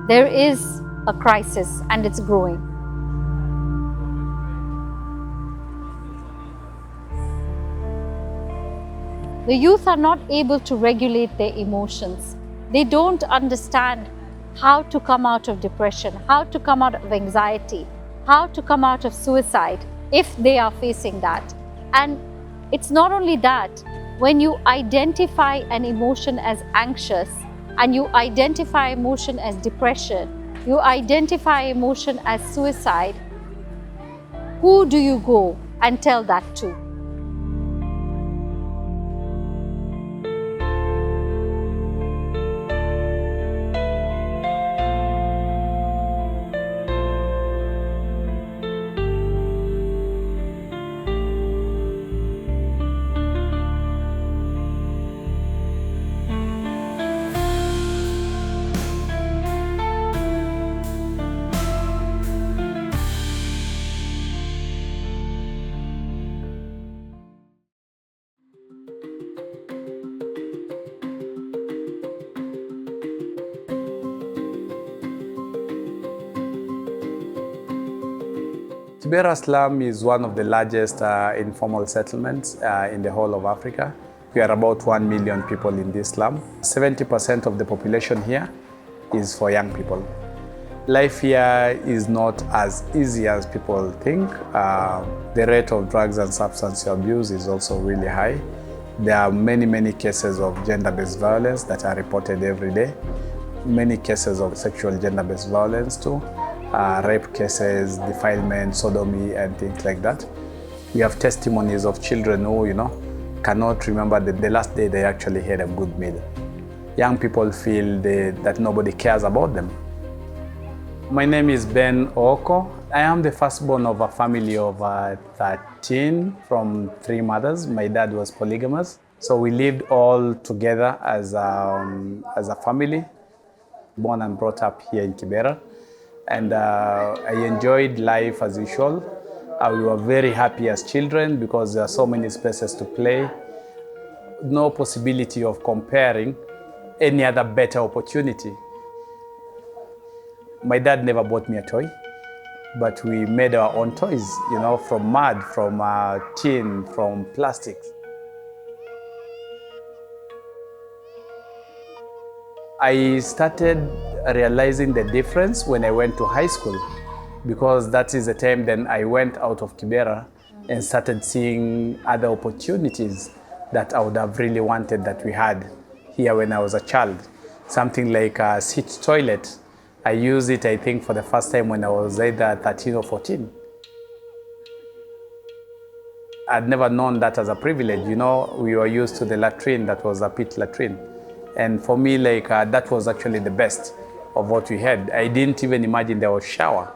There is a crisis and it's growing. The youth are not able to regulate their emotions. They don't understand how to come out of depression, how to come out of anxiety, how to come out of suicide if they are facing that. And it's not only that, when you identify an emotion as anxious and you identify emotion as depression, you identify emotion as suicide, who do you go and tell that to? Kibera slum is one of the largest informal settlements in the whole of Africa. We are about 1 million people in this slum. 70% of the population here is for young people. Life here is not as easy as people think. The rate of drugs and substance abuse is also really high. There are many cases of gender-based violence that are reported every day. Many cases of sexual gender-based violence too. Rape cases, defilement, sodomy, and things like that. We have testimonies of children who, cannot remember the last day they actually had a good meal. Young people feel that nobody cares about them. My name is Ben Oko. I am the firstborn of a family of 13 from 3 mothers. My dad was polygamous. So we lived all together as a family, born and brought up here in Kibera. And I enjoyed life as usual. We were very happy as children because there are so many spaces to play. No possibility of comparing any other better opportunity. My dad never bought me a toy, but we made our own toys, from mud, from tin, from plastics. I started realizing the difference when I went to high school, because that is the time then I went out of Kibera and started seeing other opportunities that I would have really wanted that we had here when I was a child. Something like a seat toilet. I used it, I think, for the first time when I was either 13 or 14. I'd never known that as a privilege. We were used to the latrine that was a pit latrine. And for me, that was actually the best of what we had. I didn't even imagine there was shower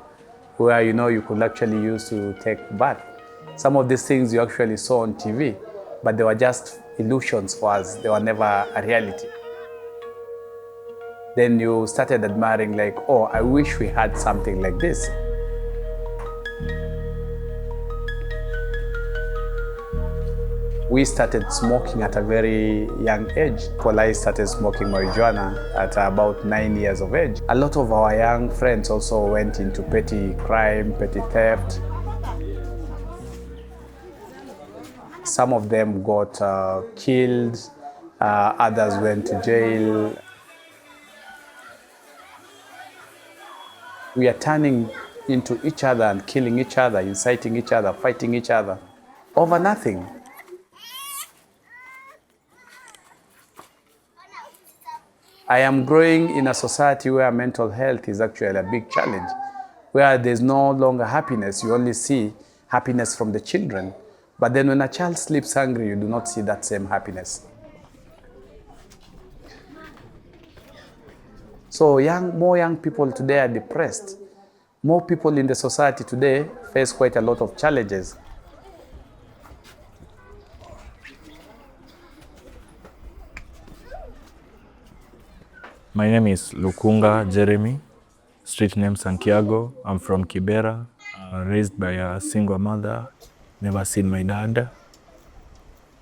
where, you could actually use to take bath. Some of these things you actually saw on TV, but they were just illusions for us. They were never a reality. Then you started admiring I wish we had something like this. We started smoking at a very young age. I started smoking marijuana at about 9 years of age. A lot of our young friends also went into petty crime, petty theft. Some of them got killed, others went to jail. We are turning into each other and killing each other, inciting each other, fighting each other over nothing. I am growing in a society where mental health is actually a big challenge, where there's no longer happiness. You only see happiness from the children. But then when a child sleeps hungry, you do not see that same happiness. So more young people today are depressed. More people in the society today face quite a lot of challenges. My name is Lukunga Jeremy, street name Santiago. I'm from Kibera, raised by a single mother, never seen my dad.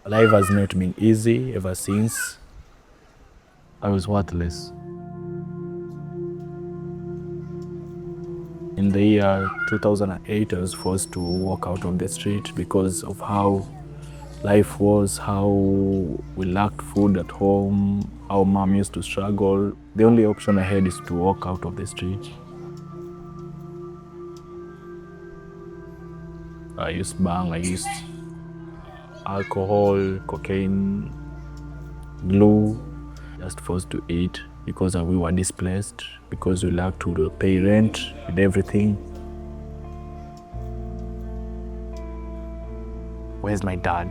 Life has not been easy ever since. I was worthless. In the year 2008, I was forced to walk out of the street because of how life was, how we lacked food at home, how mom used to struggle. The only option I had is to walk out of the street. I used bang, I used alcohol, cocaine, glue, just forced to eat because we were displaced, because we lacked to pay rent and everything. Where's my dad?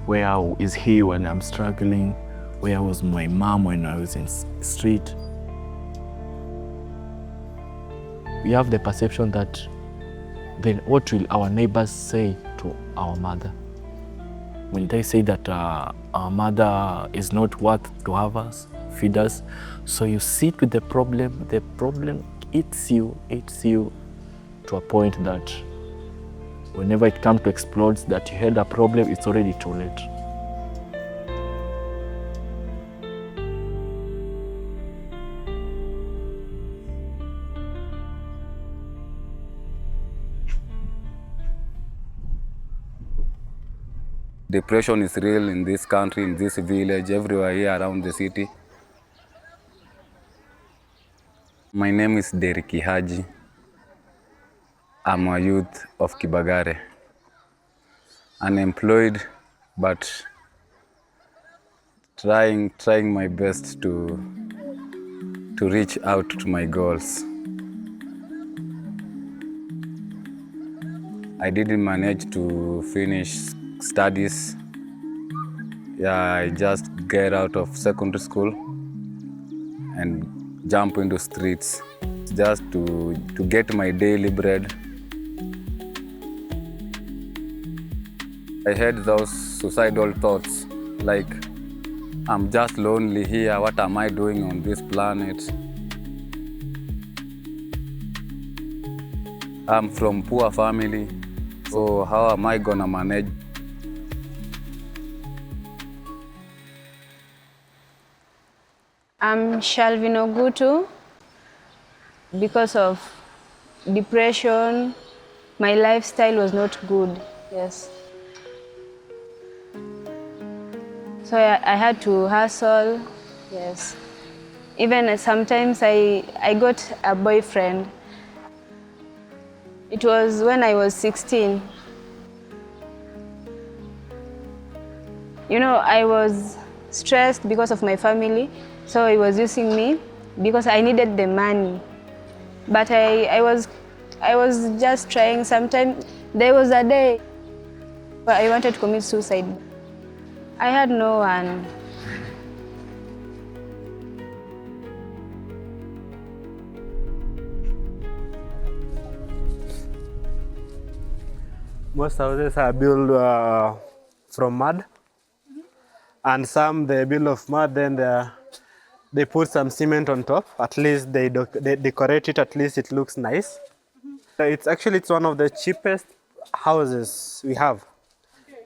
Where is he when I'm struggling? Where was my mom when I was in the street? We have the perception that then what will our neighbors say to our mother? Will they say that our mother is not worth to have us, feed us? So you sit with the problem eats you to a point that whenever it comes to explode that you had a problem, it's already too late. Depression is real in this country, in this village, everywhere here around the city. My name is Derek Haji. I'm a youth of Kibagare. Unemployed, but trying my best to reach out to my goals. I didn't manage to finish studies. Yeah, I just get out of secondary school and jump into streets just to get my daily bread. I had those suicidal thoughts like, I'm just lonely here, what am I doing on this planet? I'm from poor family, so how am I gonna manage? I'm Shalvin Ogutu. Because of depression, my lifestyle was not good, yes. So I had to hustle, yes. Even sometimes I got a boyfriend. It was when I was 16. You know, I was stressed because of my family, so he was using me because I needed the money. But I was just trying. Sometimes there was a day where I wanted to commit suicide. I had no one. Most houses are built from mud, and some they build of mud, then they put some cement on top. At least they decorate it, at least it looks nice. It's one of the cheapest houses we have,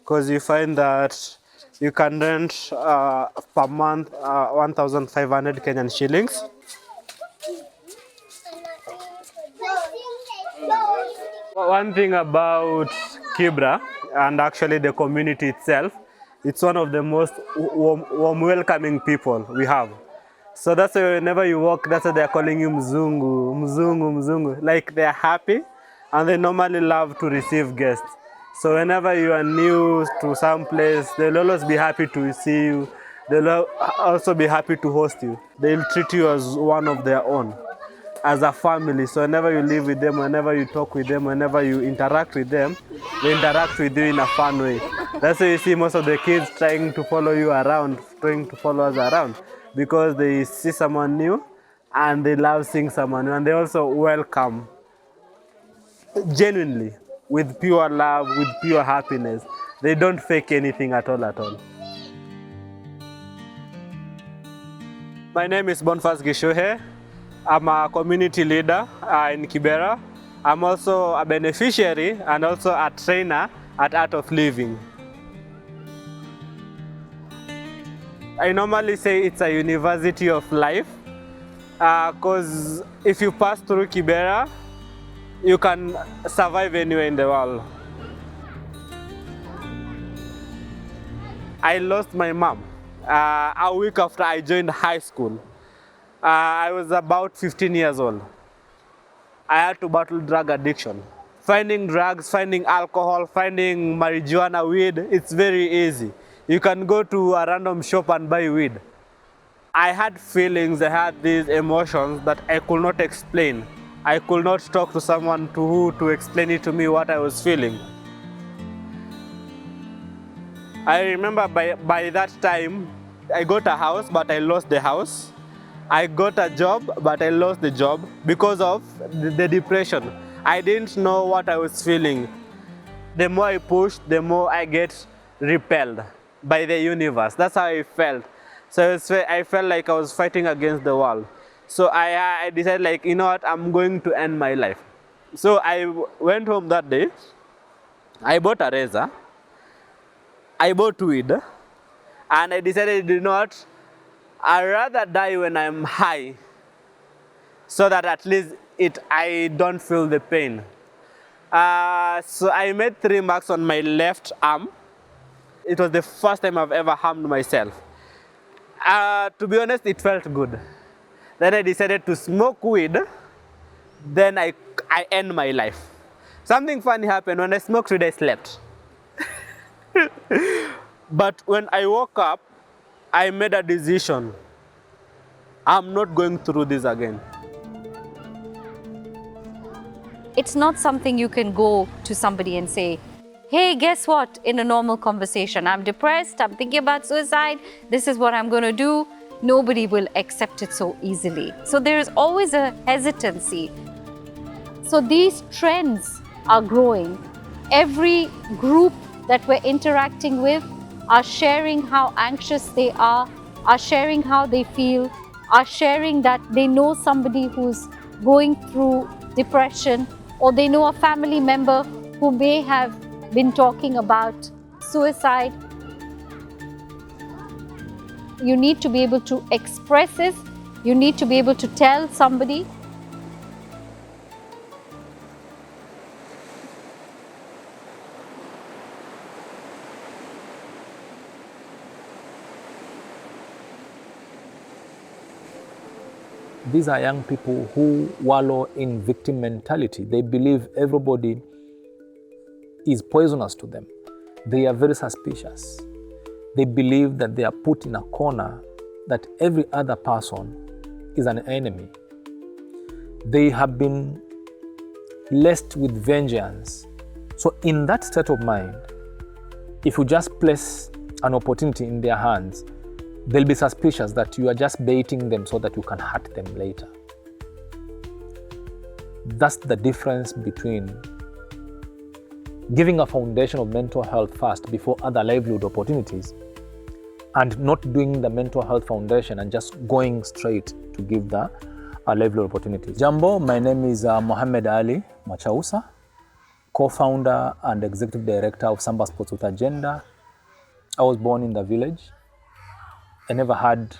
because you find that you can rent per month 1,500 Kenyan shillings. One thing about Kibra, and actually the community itself, it's one of the most warm welcoming people we have. So that's why whenever you walk, that's why they're calling you Mzungu, Mzungu, Mzungu. Like they're happy, and they normally love to receive guests. So whenever you are new to some place, they'll always be happy to see you. They'll also be happy to host you. They'll treat you as one of their own, as a family. So whenever you live with them, whenever you talk with them, whenever you interact with them, they interact with you in a fun way. That's why you see most of the kids trying to follow you around, trying to follow us around, because they see someone new and they love seeing someone new, and they also welcome genuinely, with pure love, with pure happiness. They don't fake anything at all. My name is Bonfas Gishuhe. I'm a community leader in Kibera. I'm also a beneficiary and also a trainer at Art of Living. I normally say it's a university of life, because if you pass through Kibera, you can survive anywhere in the world. I lost my mom a week after I joined high school. I was about 15 years old. I had to battle drug addiction. Finding drugs, finding alcohol, finding marijuana, weed, it's very easy. You can go to a random shop and buy weed. I had feelings, I had these emotions that I could not explain. I could not talk to someone to explain it to me what I was feeling. I remember by that time, I got a house, but I lost the house. I got a job, but I lost the job because of the depression. I didn't know what I was feeling. The more I pushed, the more I get repelled by the universe. That's how I felt. So I felt like I was fighting against the world. So I decided, like, you know what, I'm going to end my life. So I went home that day. I bought a razor. I bought weed. And I decided, you know what, I'd rather die when I'm high so that at least I don't feel the pain. So I made 3 marks on my left arm. It was the first time I've ever harmed myself. To be honest, it felt good. Then I decided to smoke weed. Then I end my life. Something funny happened. When I smoked weed, I slept. But when I woke up, I made a decision. I'm not going through this again. It's not something you can go to somebody and say, hey, guess what? In a normal conversation, I'm depressed, I'm thinking about suicide, this is what I'm going to do. Nobody will accept it so easily. So there is always a hesitancy. So these trends are growing. Every group that we're interacting with are sharing how anxious they are sharing how they feel, are sharing that they know somebody who's going through depression, or they know a family member who may have been talking about suicide. You need to be able to express it. You need to be able to tell somebody. These are young people who wallow in victim mentality. They believe everybody is poisonous to them. They are very suspicious. They believe that they are put in a corner, that every other person is an enemy. They have been laced with vengeance. So in that state of mind, if you just place an opportunity in their hands, they'll be suspicious that you are just baiting them so that you can hurt them later. That's the difference between giving a foundation of mental health first before other livelihood opportunities, and not doing the mental health foundation and just going straight to give the livelihood opportunities. Jambo, my name is Mohammed Ali Machausa, co-founder and executive director of Samba Sports with Agenda. I was born in the village. I never had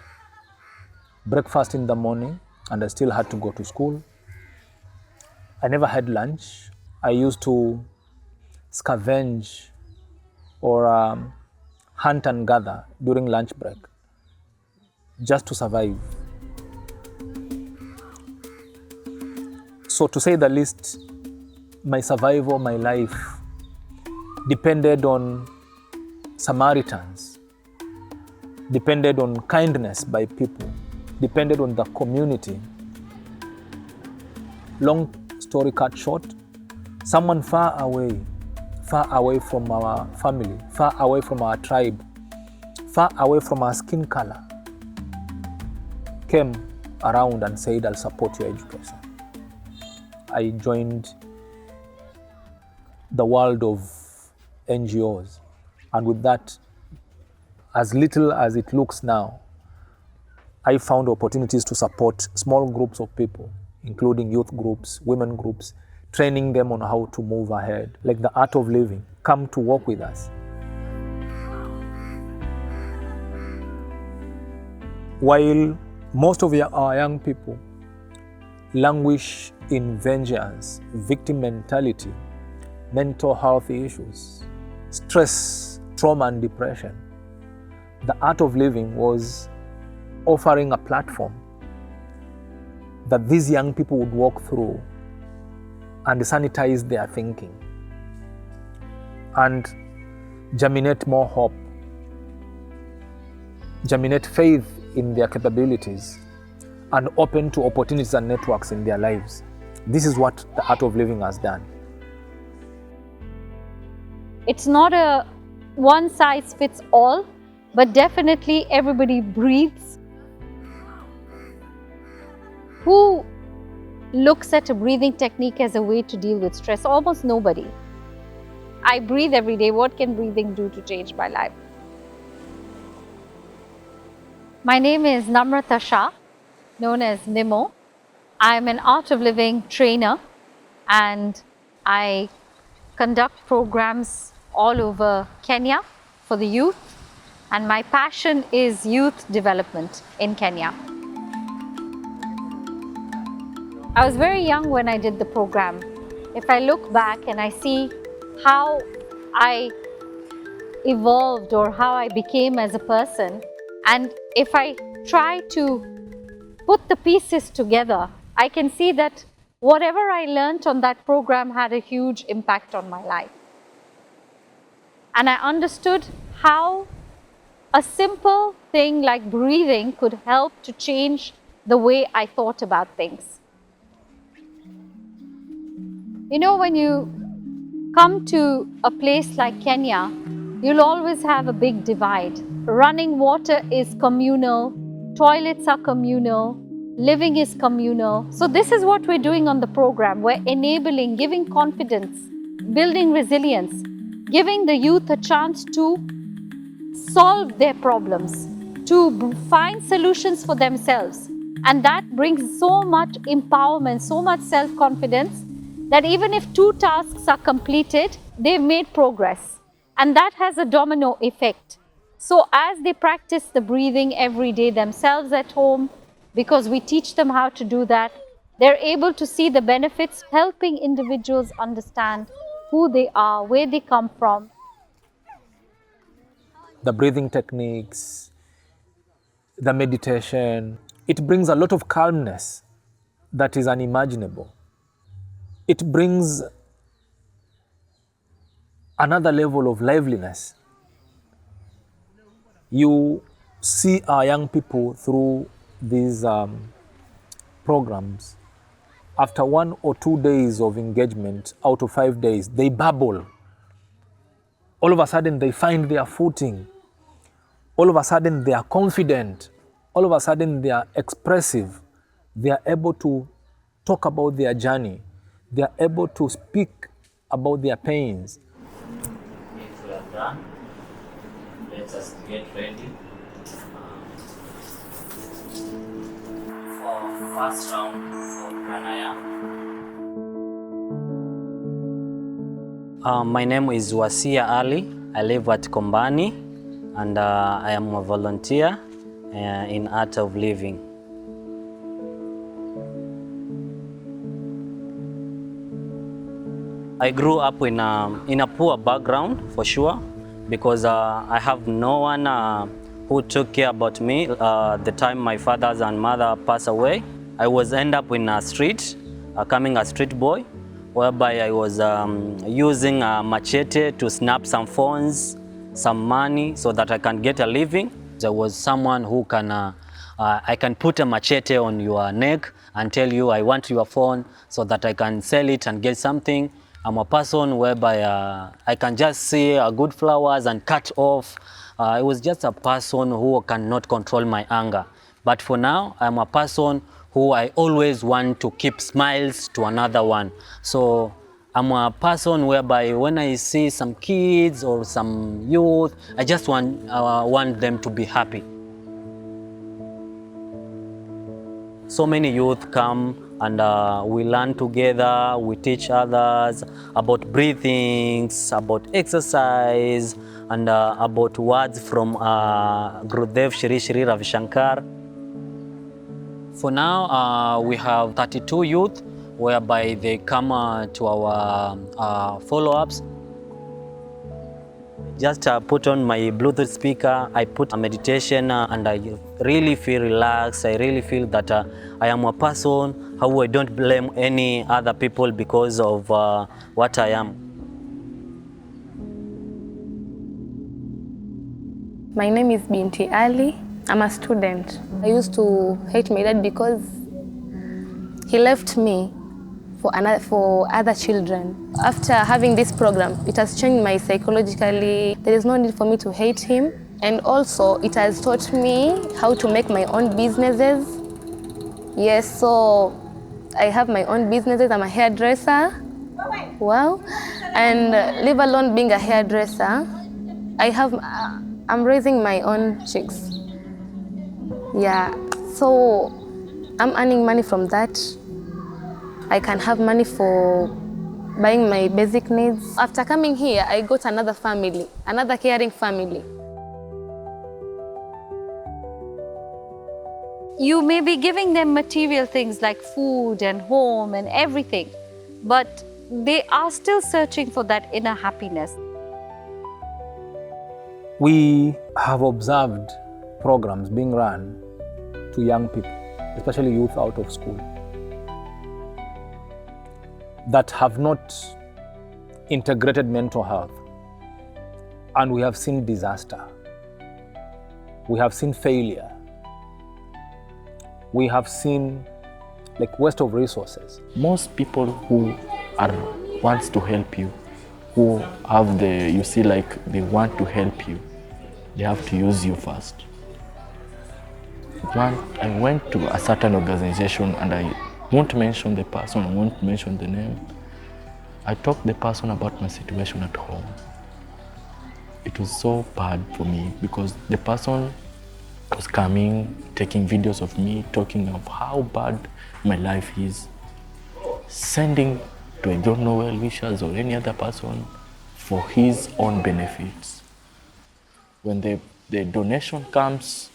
breakfast in the morning, and I still had to go to school. I never had lunch. I used to scavenge or hunt and gather during lunch break just to survive. So to say the least, my survival, my life depended on Samaritans, depended on kindness by people, depended on the community. Long story cut short, someone far away from our family, far away from our tribe, far away from our skin color, came around and said, I'll support your education. I joined the world of NGOs, and with that, as little as it looks now, I found opportunities to support small groups of people, including youth groups, women groups, training them on how to move ahead, like the Art of Living. Come to work with us. While most of our young people languish in vengeance, victim mentality, mental health issues, stress, trauma, and depression. The Art of Living was offering a platform that these young people would walk through and sanitize their thinking and germinate more hope, germinate faith in their capabilities, and open to opportunities and networks in their lives. This is what the Art of Living has done. It's not a one size fits all, but definitely everybody breathes. Who looks at a breathing technique as a way to deal with stress? Almost nobody. I breathe every day. What can breathing do to change my life? My name is Namrata Shah, known as Nimo. I am an Art of Living trainer and I conduct programs all over Kenya for the youth, and my passion is youth development in Kenya. I was very young when I did the program. If I look back and I see how I evolved or how I became as a person, and if I try to put the pieces together, I can see that whatever I learned on that program had a huge impact on my life. And I understood how a simple thing like breathing could help to change the way I thought about things. You know, when you come to a place like Kenya, you'll always have a big divide. Running water is communal, toilets are communal, living is communal. So this is what we're doing on the program. We're enabling, giving confidence, building resilience, giving the youth a chance to solve their problems, to find solutions for themselves. And that brings so much empowerment, so much self-confidence, that even if 2 tasks are completed, they've made progress. And that has a domino effect. So as they practice the breathing every day themselves at home, because we teach them how to do that, they're able to see the benefits, helping individuals understand who they are, where they come from. The breathing techniques, the meditation, it brings a lot of calmness that is unimaginable. It brings another level of liveliness. You see our young people through these programs. After 1 or 2 days of engagement, out of 5 days, they babble. All of a sudden, they find their footing. All of a sudden, they are confident. All of a sudden, they are expressive. They are able to talk about their journey. They are able to speak about their pains. If we are done, let us get ready for first round for pranayama. My name is Wasia Ali. I live at Kombani, and I am a volunteer in Art of Living. I grew up in a poor background, for sure, because I have no one who took care about me the time my fathers and mother passed away. I was end up in a street, becoming a street boy, whereby I was using a machete to snap some phones, some money, so that I can get a living. There was someone who can, I can put a machete on your neck and tell you I want your phone so that I can sell it and get something. I'm a person whereby I can just see good flowers and cut off. I was just a person who cannot control my anger. But for now, I'm a person who I always want to keep smiles to another one. So I'm a person whereby when I see some kids or some youth, I just want them to be happy. So many youth come and we learn together, we teach others about breathings, about exercise, and about words from Gurudev Shri Shri Ravi Shankar. For now, we have 32 youth, whereby they come to our follow-ups. Just put on my Bluetooth speaker, I put a meditation, and I really feel relaxed. I really feel that I am a person how I don't blame any other people because of what I am. My name is Binti Ali. I'm a student. I used to hate my dad because he left me for other children. After having this program, it has changed my psychologically. There is no need for me to hate him. And also, it has taught me how to make my own businesses. Yes, so I have my own businesses. I'm a hairdresser. Wow. And leave alone being a hairdresser, I'm raising my own chicks. Yeah, so I'm earning money from that. I can have money for buying my basic needs. After coming here, I got another family, another caring family. You may be giving them material things like food and home and everything, but they are still searching for that inner happiness. We have observed programs being run to young people, especially youth out of school, that have not integrated mental health. And we have seen disaster. We have seen failure. We have seen waste of resources. Most people who wants to help you, who have they want to help you, they have to use you first. I went to a certain organization, and I won't mention the person, I won't mention the name. I talked to the person about my situation at home. It was so bad for me because the person was coming, taking videos of me, talking of how bad my life is, sending to I don't know well-wishers or any other person for his own benefits. When the donation comes,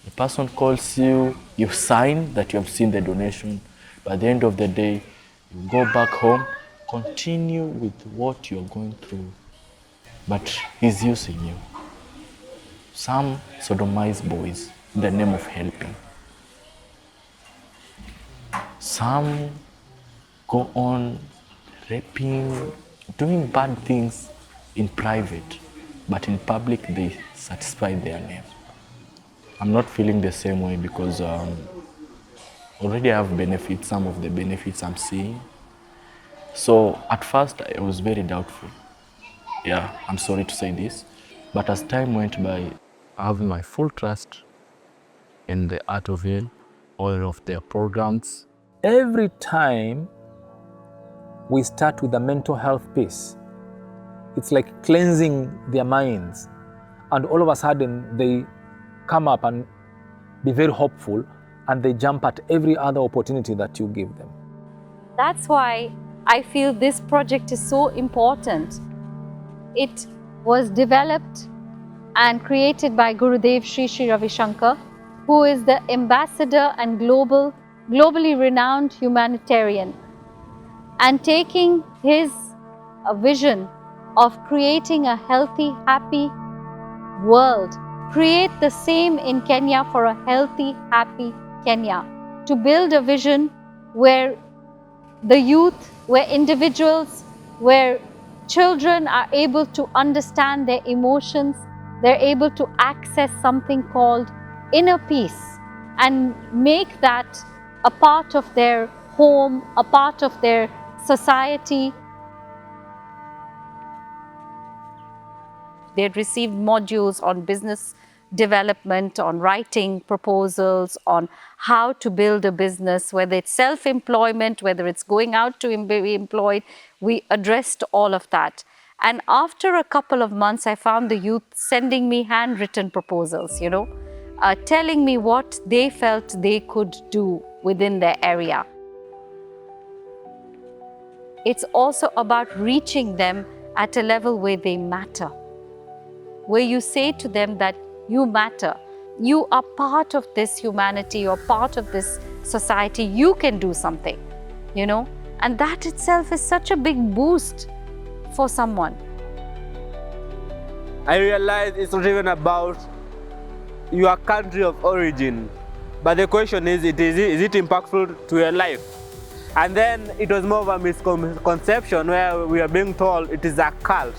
the person calls you, you sign that you have seen the donation. By the end of the day, you go back home, continue with what you're going through, but he's using you. Some sodomize boys in the name of helping. Some go on raping, doing bad things in private, but in public they satisfy their name. I'm not feeling the same way because already I have benefits, some of the benefits I'm seeing. So at first I was very doubtful. Yeah, I'm sorry to say this. But as time went by, I have my full trust in the Art of Heal, all of their programs. Every time we start with the mental health piece, it's like cleansing their minds. And all of a sudden they come up and be very hopeful, and they jump at every other opportunity that you give them. That's why I feel this project is so important. It was developed and created by Gurudev Sri Ravi Shankar, who is the ambassador and globally renowned humanitarian, and taking his vision of creating a healthy, happy world, create the same in Kenya for a healthy, happy Kenya, to build a vision where the youth, where individuals, where children are able to understand their emotions, they're able to access something called inner peace and make that a part of their home, a part of their society. They had received modules on business development, on writing proposals, on how to build a business, whether it's self-employment, whether it's going out to be employed. We addressed all of that. And after a couple of months, I found the youth sending me handwritten proposals, telling me what they felt they could do within their area. It's also about reaching them at a level where they matter, where you say to them that you matter. you are part of this humanity or part of this society. You can do something, you know, and that itself is such a big boost for someone. I realize it's not even about your country of origin, but the question is it impactful to your life? And then it was more of a misconception where we are being told it is a cult.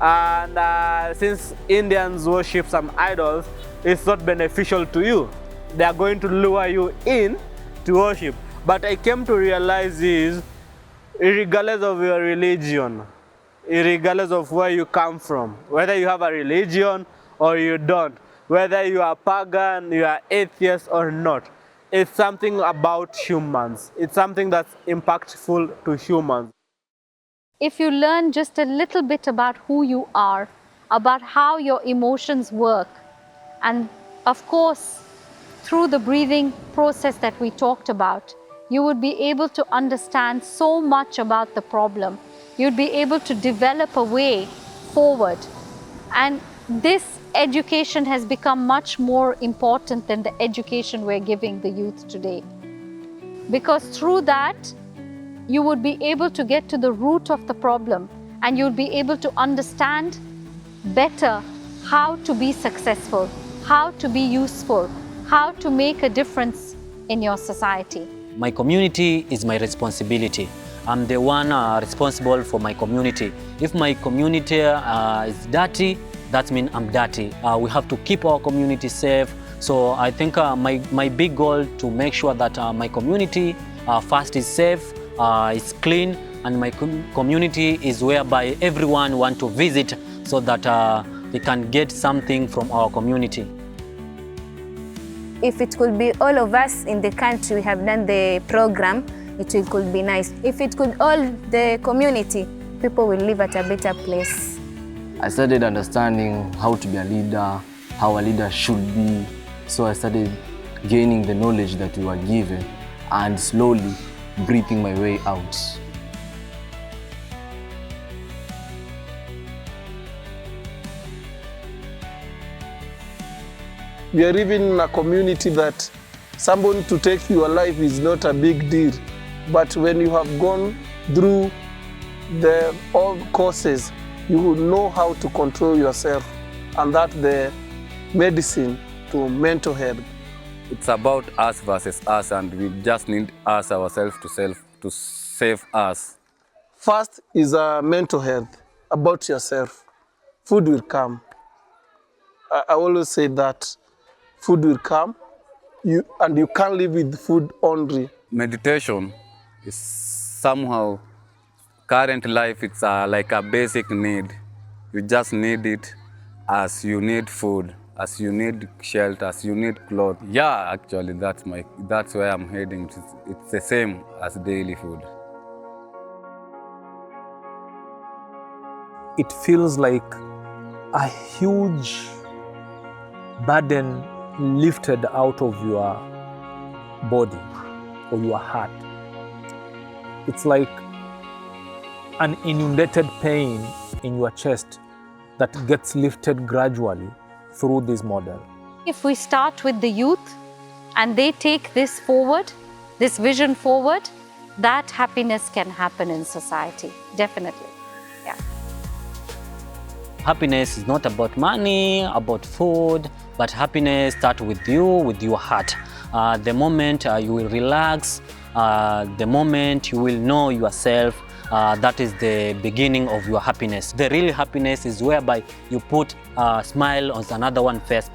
And since Indians worship some idols, it's not beneficial to you. They are going to lure you in to worship. But I came to realize is, regardless of your religion, regardless of where you come from, whether you have a religion or you don't, whether you are pagan, you are atheist or not, it's something about humans. It's something that's impactful to humans. If you learn just a little bit about who you are, about how your emotions work, and of course, through the breathing process that we talked about, you would be able to understand so much about the problem. You'd be able to develop a way forward. And this education has become much more important than the education we're giving the youth today. Because through that, you would be able to get to the root of the problem, and you'd be able to understand better how to be successful, how to be useful, how to make a difference in your society. My community is my responsibility. I'm the one responsible for my community. If my community is dirty, that means I'm dirty. We have to keep our community safe. So I think my big goal to make sure that my community first is safe, is clean, and my community is whereby everyone wants to visit so that they can get something from our community. If it could be all of us in the country we have done the program, it could be nice. If it could all the community, people will live at a better place. I started understanding how to be a leader, how a leader should be. So I started gaining the knowledge that we were given and slowly breathing my way out. We are living in a community that someone to take your life is not a big deal. But when you have gone through all courses, you will know how to control yourself, and that's the medicine to mental health. It's about us versus us, and we just need us ourselves to save us. First is mental health, about yourself. Food will come. I always say that food will come, and you can't live with food only. Meditation is somehow, current life, it's like a basic need. You just need it as you need food, as you need shelter, as you need clothes. Yeah, actually, that's where I'm heading. It's the same as daily food. It feels like a huge burden lifted out of your body or your heart. It's like an inundated pain in your chest that gets lifted gradually through this model. If we start with the youth and they take this forward, this vision forward, that happiness can happen in society, definitely. Yeah. Happiness is not about money, about food, but happiness starts with you, with your heart. The moment you will relax, the moment you will know yourself, that is the beginning of your happiness. The real happiness is whereby you put a smile on another one's face.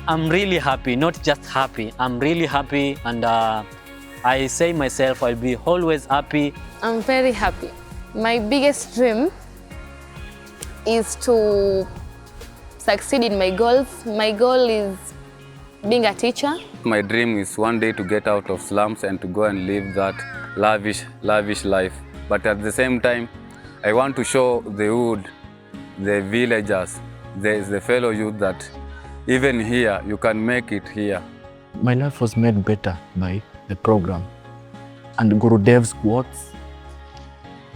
I'm really happy, not just happy. I'm really happy, and I say myself I'll be always happy. I'm very happy. My biggest dream is to succeed in my goals. My goal is being a teacher. My dream is one day to get out of slums and to go and live that lavish life. But at the same time, I want to show the hood, the villagers, the fellow youth that even here, you can make it here. My life was made better by the program and Gurudev's quotes.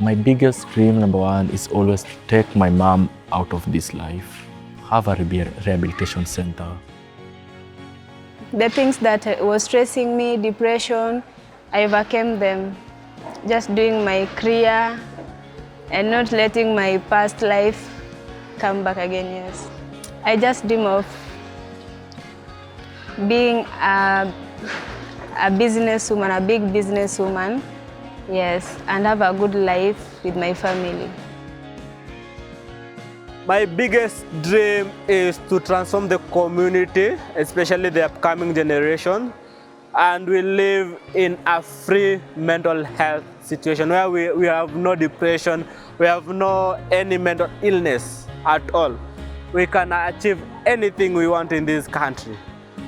My biggest dream, number one, is always to take my mom out of this life. Have a rehabilitation center. The things that was stressing me, depression, I overcame them. Just doing my career and not letting my past life come back again, yes. I just dream of being a businesswoman, a big businesswoman, yes, and have a good life with my family. My biggest dream is to transform the community, especially the upcoming generation, and we live in a free mental health situation where we have no depression, we have no any mental illness at all. We can achieve anything we want in this country.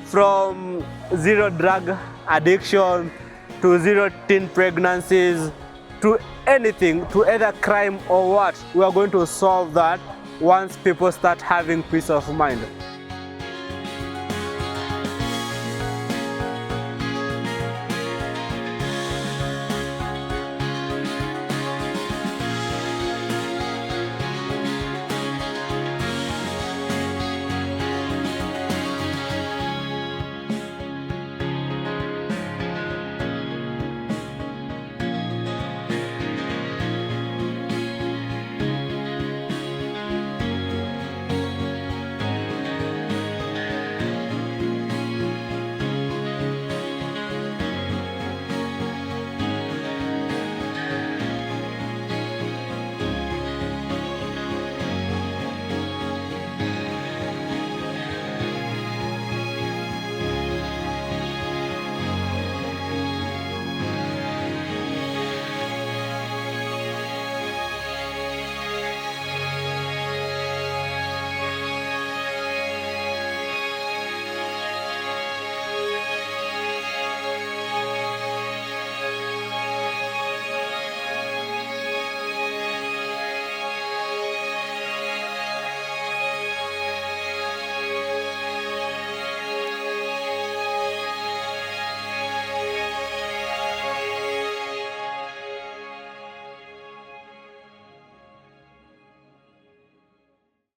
From zero drug addiction to zero teen pregnancies to anything, to either crime or what, we are going to solve that once people start having peace of mind.